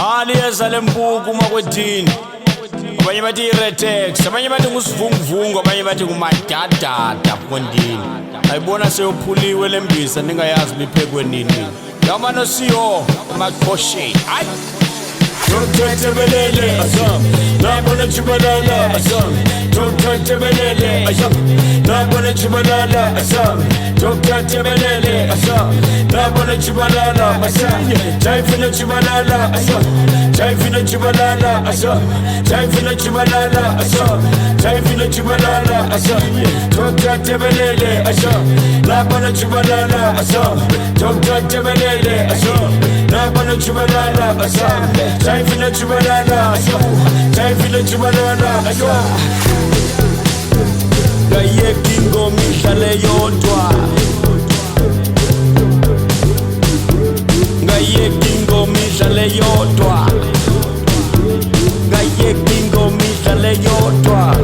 Naliyeza lempuku makwedini. Abanye bathi iretex, abanye bathi ngusivunguvungu, abanye bathi ngumadadada kwendini. Ayibona seyophuliwe lembisa ningayazi liphekwe nini. Yamano siyo makhoshi. Ay. Tebelele, nabona chibalala, tebelele, nabona chibalala, tebelele, nabona chibalala, chaifina chibalala, chaifina chibalala, chaifina chibalala, chaifina chibalala, tebelele, nabona chibalala, tebelele, nabona chibalala, time for the chibalala, time for the chibalala. Gaye kingo mishale yodwa. Gaye kingo mishale yodwa. Gaye kingo mishale yodwa.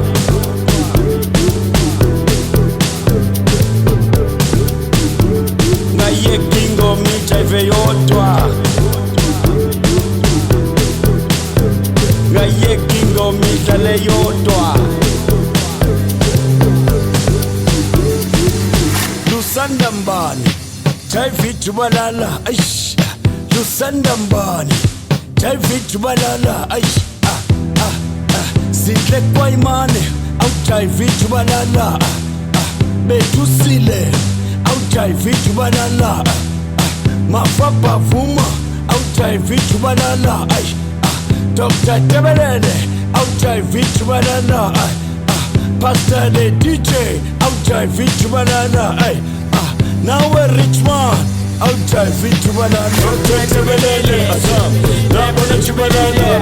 Gaye kingo mishale yodwa. Gaye kingo mishale yodwa. Lusandambani Jaivi jubalala aish. Lusandambani Jaivi jubalala aish. Sidle kwa imane au Jaivi jubalala. Betusile au Jaivi jubalala. Mafapa vuma au Jaivi jubalala aish. Dr. Tebelele, outside Victor Banana, Pastor the DJ, outside Victor Banana, now we're rich man, outside Victor Banana. Dr. Tebelele, Nabona Chibanana,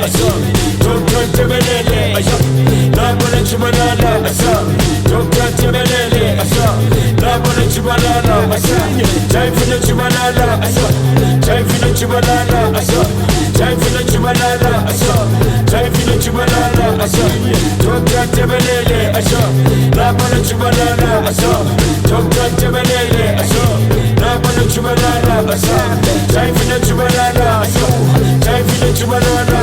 Dr. Tebelele, Nabona Chibanana, Dr. Tebelele, Nabona Chibanana, Jaifina Chibanana, Jaifina Chibanana, time for the chibalala, time for the chibalala, Dr. Tebelele, Nabona chibalala, Dr. Tebelele, Nabona chibalala, time for the chibalala, time for the chibalala.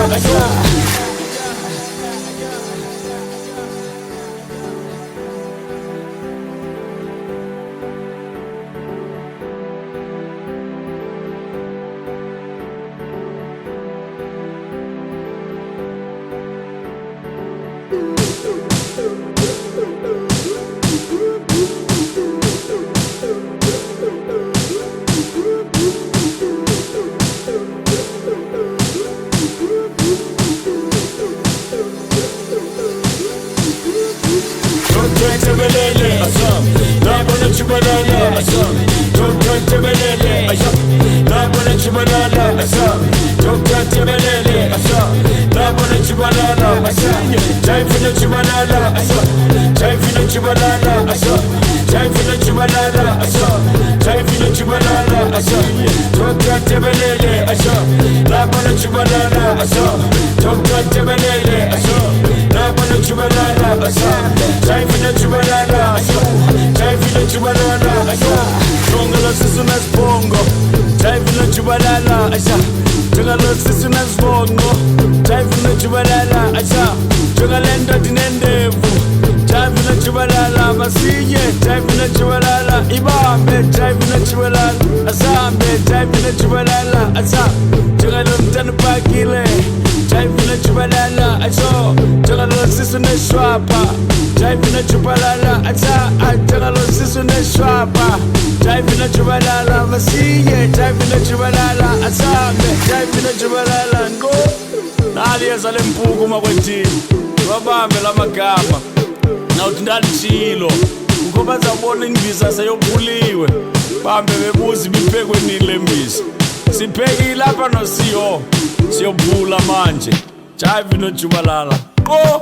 Tebelele, nabona chibalala, Dr. Tebelele, nabona chibalala, Dr. Tebelele, nabona chibalala, time for the chibalala, time for the chibalala, time for the chibalala, time for the chibalala, Dr. Tebelele, nabona chibalala, Dr. Tebelele, nabona chibalala, time for the chibalala, time for the chibalala, Tongalo sisuna spongo, time for the chibalala, Tongalo sisuna spongo, time for the chibalala, Tongalenda dinendevu, time for the chibalala, Masiye, time for the chibalala, Ibambe, time for the chibalala, Asambe, time for the chibalala, Tongalum tanupakile, time for the chibalala, Tongalo sisuna swapa, time for the chibalala, Tongalo sisuna swapa, time for the chibalala, Masiye, time for the chibalala, Asambe, time for the chibalala, Ngo Naliyeza lempuku makwedini. Wabambe lamagama nawuthi ndalishilo ngoba zabona imbisa seyophuliwe bambe bebuzi biphekwe nini lembisa siphekile lapha nosiyo siyophula manje Javi nojubalala qo